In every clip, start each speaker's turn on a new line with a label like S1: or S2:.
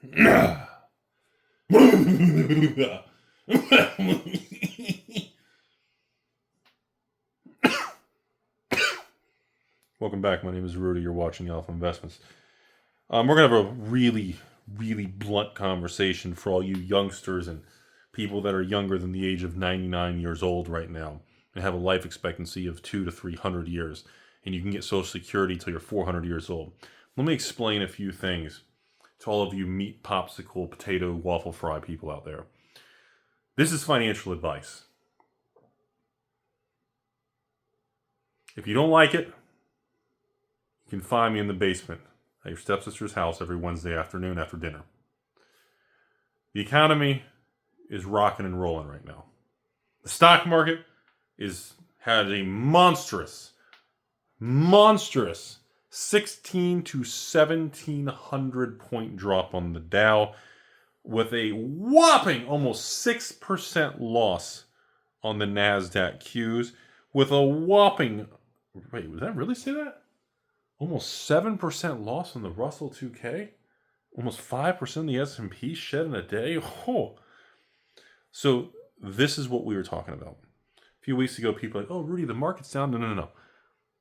S1: Welcome back. My name is Rudy. You're watching Alpha Investments. We're going to have a really blunt conversation for all you youngsters and people that are younger than the age of 99 years old right now and have a life expectancy of 200 to 300 years. And you can get Social Security till you're 400 years old. Let me explain a few things to all of you meat, popsicle, potato, waffle fry people out there. This is financial advice. If you don't like it, you can find me in the basement at your stepsister's house every Wednesday afternoon after dinner. The economy is rocking and rolling right now. The stock market had a monstrous 16 to 1700 point drop on the Dow, with a whopping almost 6% loss on the NASDAQ Qs, with a whopping, wait, did I really say that? Almost 7% loss on the Russell 2K, almost 5% the S&P shed in a day. Oh. So this is what we were talking about. A few weeks ago, people were like, oh, Rudy, the market's down. No.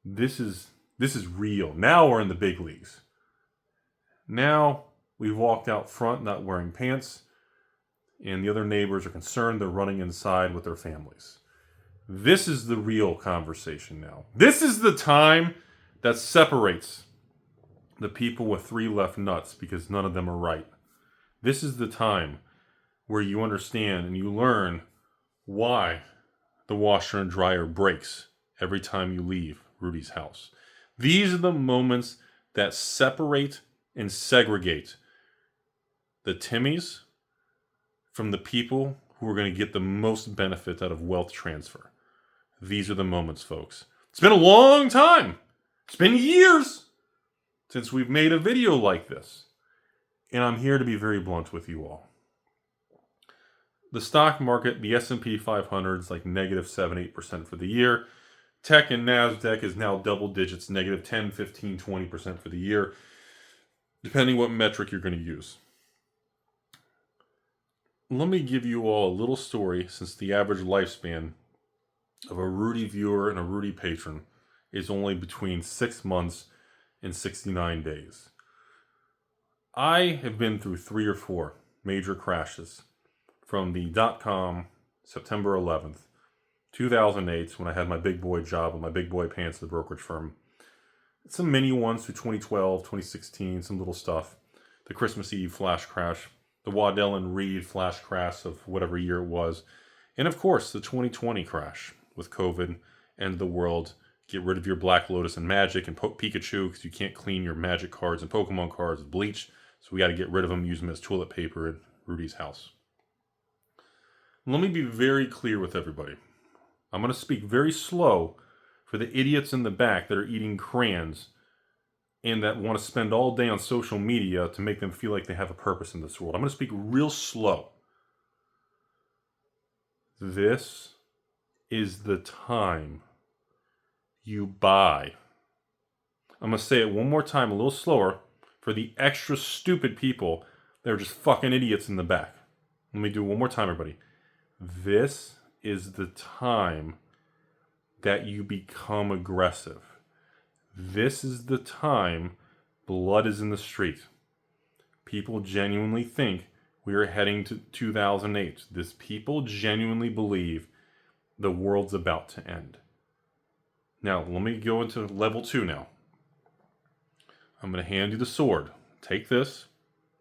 S1: This is real. Now we're in the big leagues. Now we've walked out front not wearing pants, and the other neighbors are concerned they're running inside with their families. This is the real conversation now. This is the time that separates the people with 3 left nuts because none of them are right. This is the time where you understand and you learn why the washer and dryer breaks every time you leave Rudy's house. These are the moments that separate and segregate the Timmys from the people who are going to get the most benefit out of wealth transfer. These are the moments, folks. It's been a long time. It's been years since we've made a video like this. And I'm here to be very blunt with you all. The stock market, the S&P 500 is like negative 7-8% for the year. Tech and NASDAQ is now double digits, negative 10, 15, 20% for the year, depending what metric you're going to use. Let me give you all a little story, since the average lifespan of a Rudy viewer and a Rudy patron is only between 6 months and 69 days. I have been through 3 or 4 major crashes, from the dot-com September 11th, 2008, when I had my big boy job with my big boy pants at the brokerage firm. Some mini ones through 2012, 2016, some little stuff. The Christmas Eve flash crash, the Waddell and Reed flash crash of whatever year it was, and of course the 2020 crash with COVID and the world. Get rid of your Black Lotus and Magic and Pikachu because you can't clean your Magic cards and Pokemon cards with bleach. So we got to get rid of them, use them as toilet paper at Rudy's house. Let me be very clear with everybody. I'm going to speak very slow for the idiots in the back that are eating crayons and that want to spend all day on social media to make them feel like they have a purpose in this world. I'm going to speak real slow. This is the time you buy. I'm going to say it one more time, a little slower, for the extra stupid people that are just fucking idiots in the back. Let me do it one more time, everybody. This is the time that you become aggressive. This is the time blood is in the street. People genuinely think we are heading to 2008. People genuinely believe the world's about to end. Now, let me go into level 2 now. I'm going to hand you the sword. Take this.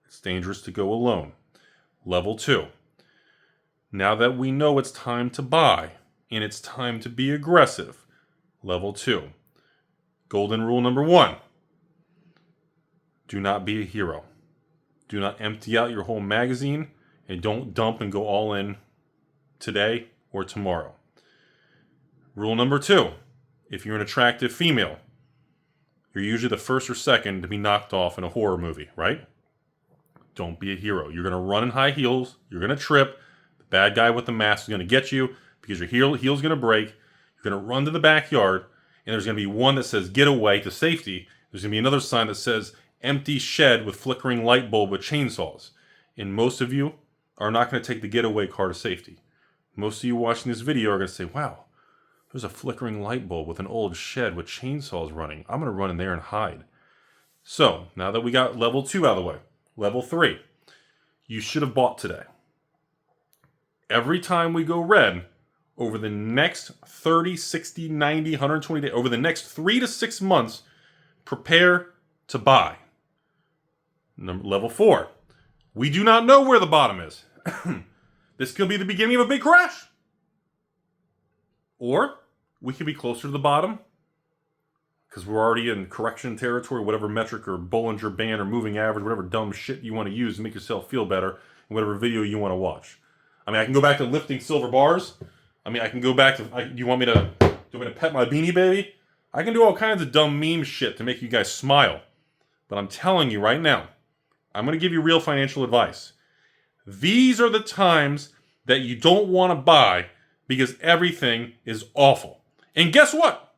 S1: It's dangerous to go alone. Level 2. Now that we know it's time to buy, and it's time to be aggressive. Level 2. Golden rule number 1. Do not be a hero. Do not empty out your whole magazine, and don't dump and go all in today or tomorrow. Rule number 2. If you're an attractive female, you're usually the first or second to be knocked off in a horror movie, right? Don't be a hero. You're going to run in high heels. You're going to trip. The bad guy with the mask is going to get you because your heel's going to break. You're going to run to the backyard, and there's going to be one that says, get away to safety. There's going to be another sign that says, empty shed with flickering light bulb with chainsaws. And most of you are not going to take the getaway car to safety. Most of you watching this video are going to say, wow, there's a flickering light bulb with an old shed with chainsaws running. I'm going to run in there and hide. So, now that we got level 2 out of the way, level 3, you should have bought today. Every time we go red, over the next 30, 60, 90, 120 days, over the next 3 to 6 months, prepare to buy. Level 4, we do not know where the bottom is. This could be the beginning of a big crash. Or we could be closer to the bottom because we're already in correction territory, whatever metric or Bollinger Band or moving average, whatever dumb shit you want to use to make yourself feel better in whatever video you want to watch. I mean, I can go back to lifting silver bars. I mean, I can go back to, you want me to pet my beanie baby? I can do all kinds of dumb meme shit to make you guys smile. But I'm telling you right now, I'm going to give you real financial advice. These are the times that you don't want to buy because everything is awful. And guess what?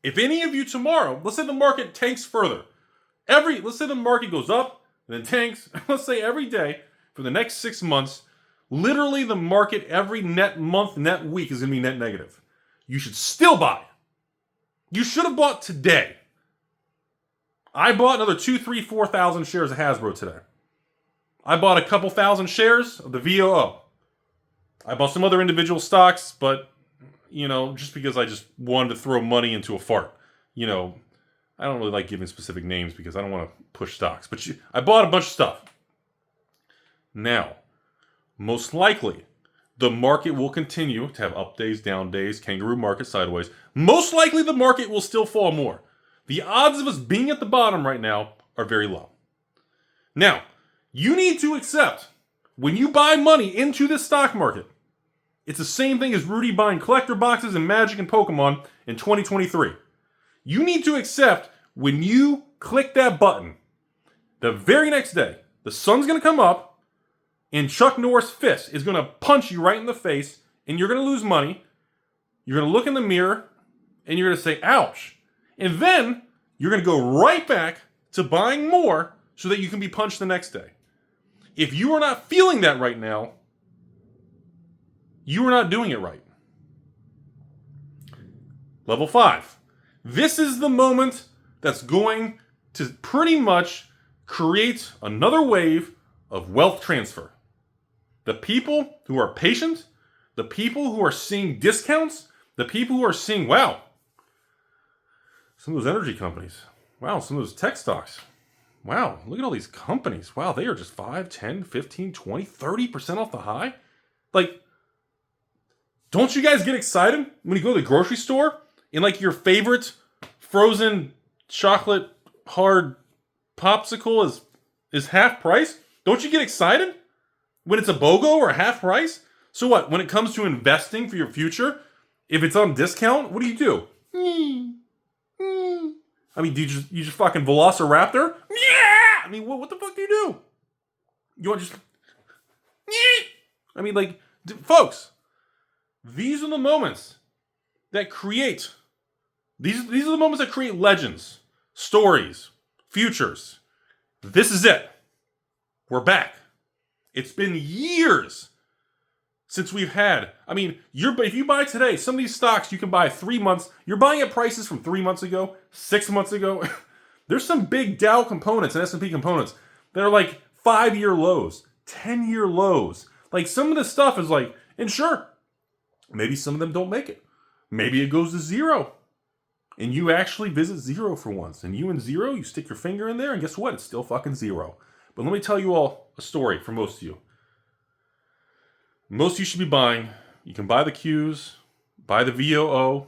S1: If any of you tomorrow, let's say the market tanks further. Let's say the market goes up and then tanks. Let's say every day for the next 6 months, literally the market every net month, net week is going to be net negative. You should still buy. You should have bought today. I bought another 2,000, 3,000, 4,000 shares of Hasbro today. I bought a couple thousand shares of the VOO. I bought some other individual stocks, but, just because I just wanted to throw money into a fart. I don't really like giving specific names because I don't want to push stocks. But I bought a bunch of stuff. Now, most likely, the market will continue to have up days, down days, kangaroo market, sideways. Most likely, the market will still fall more. The odds of us being at the bottom right now are very low. Now, you need to accept, when you buy money into this stock market, it's the same thing as Rudy buying collector boxes and Magic and Pokemon in 2023. You need to accept when you click that button, the very next day, the sun's going to come up and Chuck Norris' fist is going to punch you right in the face and you're going to lose money. You're going to look in the mirror and you're going to say, ouch. And then you're going to go right back to buying more so that you can be punched the next day. If you are not feeling that right now, you are not doing it right. Level 5. This is the moment that's going to pretty much create another wave of wealth transfer. The people who are patient, the people who are seeing discounts, the people who are seeing, wow, some of those energy companies, wow, some of those tech stocks, wow, look at all these companies. Wow, they are just 5, 10, 15, 20, 30% off the high. Like, don't you guys get excited when you go to the grocery store and like your favorite frozen chocolate hard popsicle is half price? Don't you get excited when it's a BOGO or a half price? So what, when it comes to investing for your future, if it's on discount, what do? I mean, do you just fucking Velociraptor? Yeah! I mean, what the fuck do you do? You want just... I mean, like, folks, these are the moments that create... These are the moments that create legends, stories, futures. This is it. We're back. It's been years since we've had... I mean, if you buy today, some of these stocks you can buy 3 months. You're buying at prices from 3 months ago, 6 months ago. There's some big Dow components and S&P components that are like 5-year lows, 10-year lows. Like some of this stuff is like, and sure, maybe some of them don't make it. Maybe it goes to zero. And you actually visit zero for once. And you in zero, you stick your finger in there, and guess what? It's still fucking zero. But let me tell you all a story for most of you. Most of you should be buying. You can buy the Qs, buy the VOO.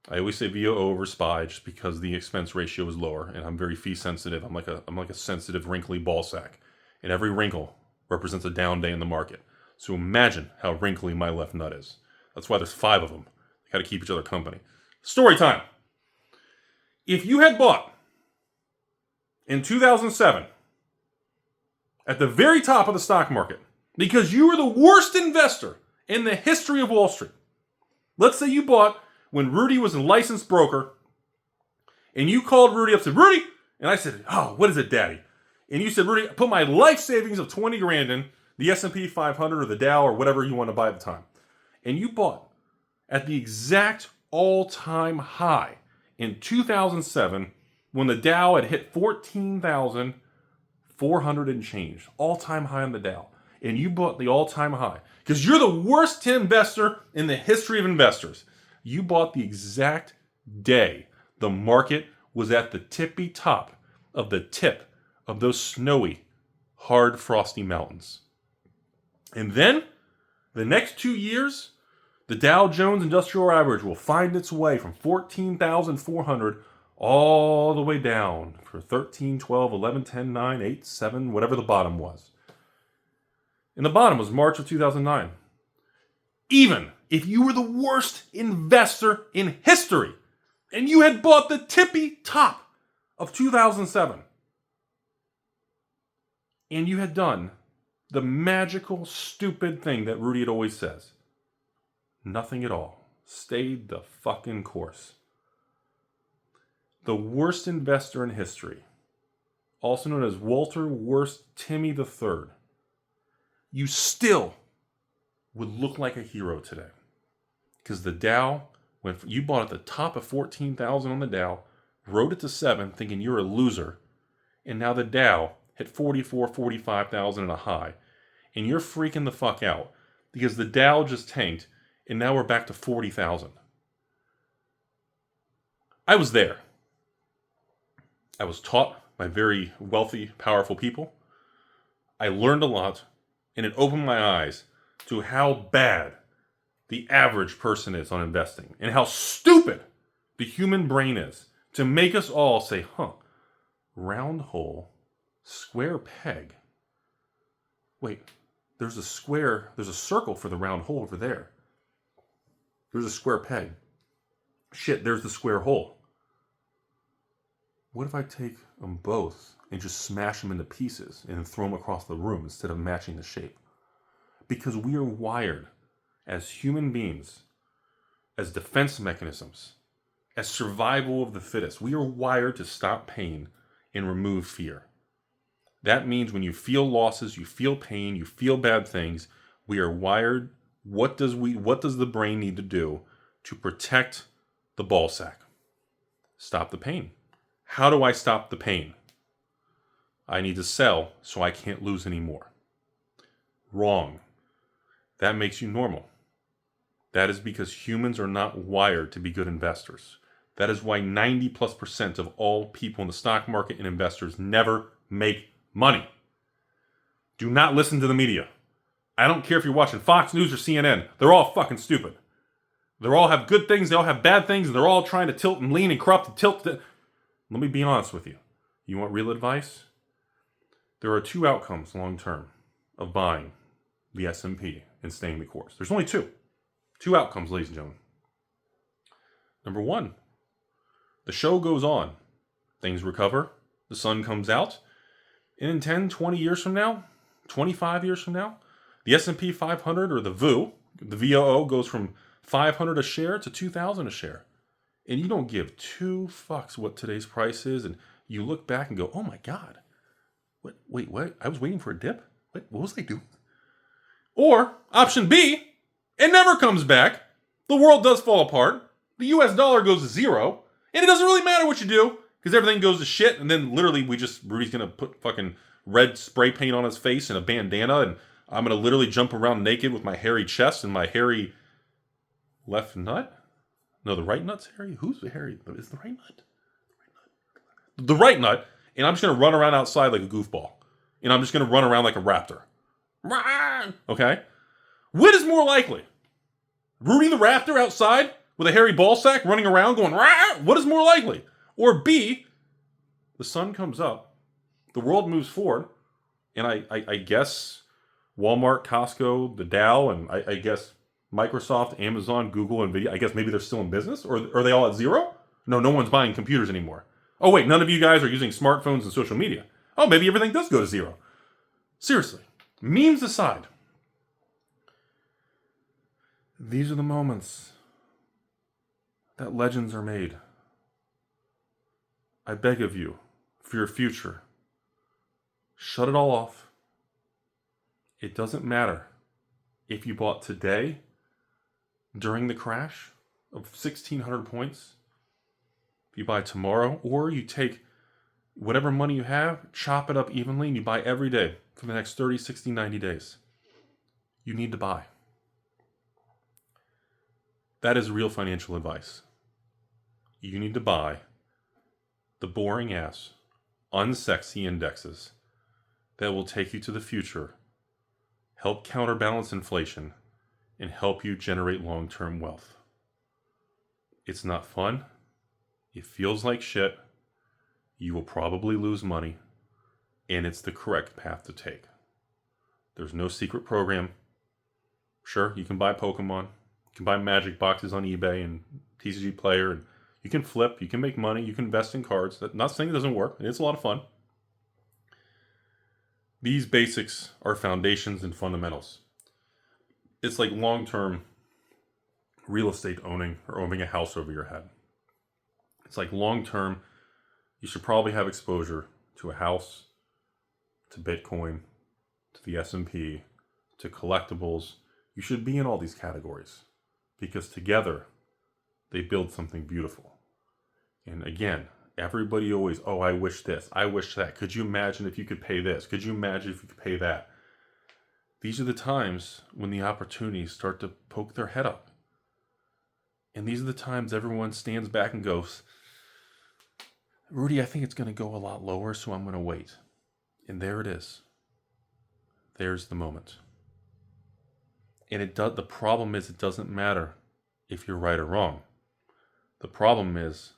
S1: I always say VOO over SPY just because the expense ratio is lower, and I'm very fee sensitive. I'm like a sensitive, wrinkly ball sack, and every wrinkle represents a down day in the market. So imagine how wrinkly my left nut is. That's why there's 5 of them. They got to keep each other company. Story time. If you had bought in 2007 at the very top of the stock market because you were the worst investor in the history of Wall Street, let's say you bought when Rudy was a licensed broker and you called Rudy up and said, Rudy, And I said, oh, what is it, Daddy? And you said, Rudy, put my life savings of 20 grand in the S&P 500 or the Dow or whatever you want to buy at the time. And you bought at the exact all-time high in 2007 when the Dow had hit 14,400 and change. All-time high on the Dow. And you bought the all-time high. Because you're the worst investor in the history of investors. You bought the exact day the market was at the tippy top of the tip of those snowy, hard, frosty mountains. And then, the next 2 years, the Dow Jones Industrial Average will find its way from 14,400 all the way down for 13, 12, 11, 10, 9, 8, 7, whatever the bottom was. And the bottom was March of 2009. Even if you were the worst investor in history and you had bought the tippy top of 2007 and you had done the magical, stupid thing that Rudy had always says, nothing at all, stayed the fucking course. The worst investor in history, also known as Walter Worst Timmy III, you still would look like a hero today. Because the Dow, when you bought at the top of 14,000 on the Dow, rode it to 7 thinking you're a loser, and now the Dow hit 44, 45,000 and a high, and you're freaking the fuck out because the Dow just tanked, and now we're back to 40,000. I was there. I was taught by very wealthy, powerful people. I learned a lot, and it opened my eyes to how bad the average person is on investing and how stupid the human brain is to make us all say, round hole, square peg. Wait, there's a circle for the round hole over there. There's a square peg. Shit, there's the square hole. What if I take them both and just smash them into pieces and throw them across the room instead of matching the shape? Because we are wired as human beings, as defense mechanisms, as survival of the fittest. We are wired to stop pain and remove fear. That means when you feel losses, you feel pain, you feel bad things, we are wired. What does the brain need to do to protect the ball sack? Stop the pain. How do I stop the pain? I need to sell so I can't lose anymore. Wrong. That makes you normal. That is because humans are not wired to be good investors. That is why 90+% of all people in the stock market and investors never make money. Do not listen to the media. I don't care if you're watching Fox News or CNN. They're all fucking stupid. They all have good things, they all have bad things, and they're all trying to tilt and lean and corrupt and tilt. Let me be honest with you. You want real advice? There are two outcomes long term of buying the S&P and staying the course. There's only two. Two outcomes, ladies and gentlemen. Number one, the show goes on. Things recover. The sun comes out. And in 10, 20 years from now, 25 years from now, the S&P 500 or the VOO, the VOO goes from 500 a share to 2,000 a share. And you don't give two fucks what today's price is. And you look back and go, oh my God. Wait, what? I was waiting for a dip? What was I doing? Or option B, it never comes back. The world does fall apart. The US dollar goes to zero. And it doesn't really matter what you do because everything goes to shit. And then literally Rudy's going to put fucking red spray paint on his face and a bandana. And I'm going to literally jump around naked with my hairy chest and my hairy left nut. No, the right nut's hairy. Who's the hairy? Is the right nut? The right nut. And I'm just going to run around outside like a goofball. And I'm just going to run around like a raptor. Okay? What is more likely? Rudy the raptor outside with a hairy ball sack running around going, rah! What is more likely? Or B, the sun comes up, the world moves forward, and I guess Walmart, Costco, the Dow, and I guess Microsoft, Amazon, Google, Nvidia, I guess maybe they're still in business? Or are they all at zero? No one's buying computers anymore. Oh wait, none of you guys are using smartphones and social media. Oh, maybe everything does go to zero. Seriously, memes aside, these are the moments that legends are made. I beg of you, for your future. Shut it all off. It doesn't matter if you bought today during the crash of 1,600 points, if you buy tomorrow, or you take whatever money you have, chop it up evenly, and you buy every day for the next 30, 60, 90 days. You need to buy. That is real financial advice. You need to buy the boring ass, unsexy indexes that will take you to the future, help counterbalance inflation, and help you generate long-term wealth. It's not fun. It feels like shit. You will probably lose money, and it's the correct path to take. There's no secret program. Sure, you can buy Pokemon. You can buy magic boxes on eBay and TCG Player, and you can flip, you can make money, you can invest in cards. Not saying it doesn't work, and it's a lot of fun. These basics are foundations and fundamentals. It's like long-term real estate owning or owning a house over your head. It's like long-term, you should probably have exposure to a house, to Bitcoin, to the S&P, to collectibles. You should be in all these categories because together they build something beautiful. And again, everybody always, oh, I wish this, I wish that. Could you imagine if you could pay this? Could you imagine if you could pay that? These are the times when the opportunities start to poke their head up. And these are the times everyone stands back and goes, Rudy, I think it's going to go a lot lower, so I'm going to wait. And there it is. There's the moment. And the problem is it doesn't matter if you're right or wrong. The problem is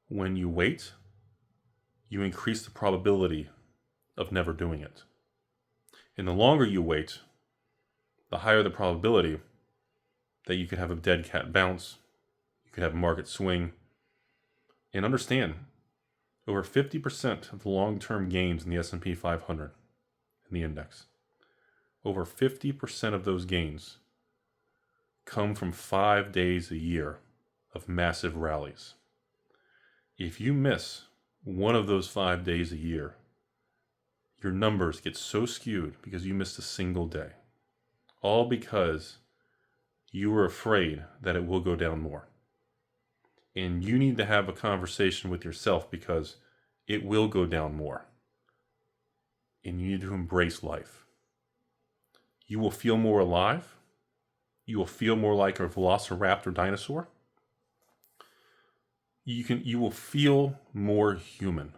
S1: when you wait, you increase the probability of never doing it. And the longer you wait, the higher the probability that you could have a dead cat bounce, you could have a market swing. And understand, over 50% of the long-term gains in the S&P 500, in the index, over 50% of those gains come from 5 days a year of massive rallies. If you miss one of those 5 days a year, your numbers get so skewed because you missed a single day. All because you were afraid that it will go down more. And you need to have a conversation with yourself because it will go down more. And you need to embrace life. You will feel more alive. You will feel more like a velociraptor dinosaur. You will feel more human.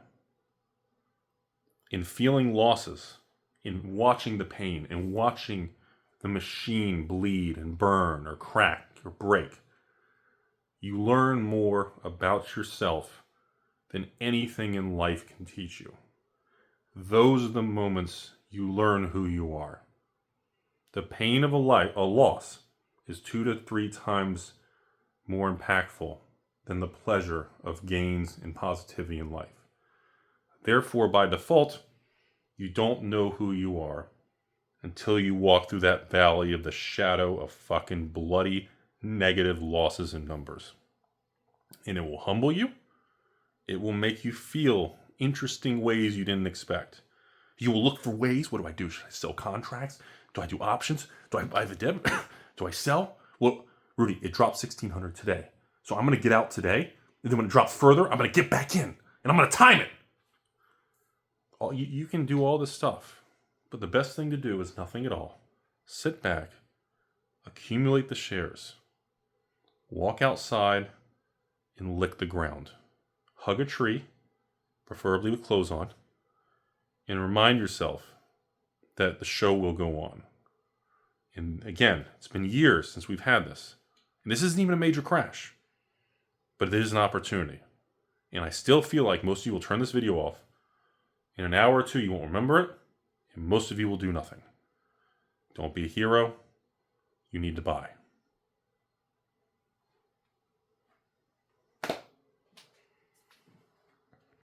S1: In feeling losses, in watching the pain, and watching the machine bleed and burn or crack or break, you learn more about yourself than anything in life can teach you. Those are the moments you learn who you are. The pain of a loss is 2 to 3 times more impactful than the pleasure of gains and positivity in life. Therefore, by default, you don't know who you are until you walk through that valley of the shadow of fucking bloody negative losses and numbers. And it will humble you. It will make you feel interesting ways you didn't expect. You will look for ways. What do I do? Should I sell contracts? Do I do options? Do I buy the dip? Do I sell? Well, Rudy, it dropped 1,600 today. So I'm going to get out today. And then when it drops further, I'm going to get back in. And I'm going to time it. You can do all this stuff. But the best thing to do is nothing at all. Sit back. Accumulate the shares. Walk outside and lick the ground. Hug a tree, preferably with clothes on. And remind yourself that the show will go on. And again, it's been years since we've had this. And this isn't even a major crash. But it is an opportunity. And I still feel like most of you will turn this video off. In an hour or two, you won't remember it. And most of you will do nothing. Don't be a hero. You need to buy.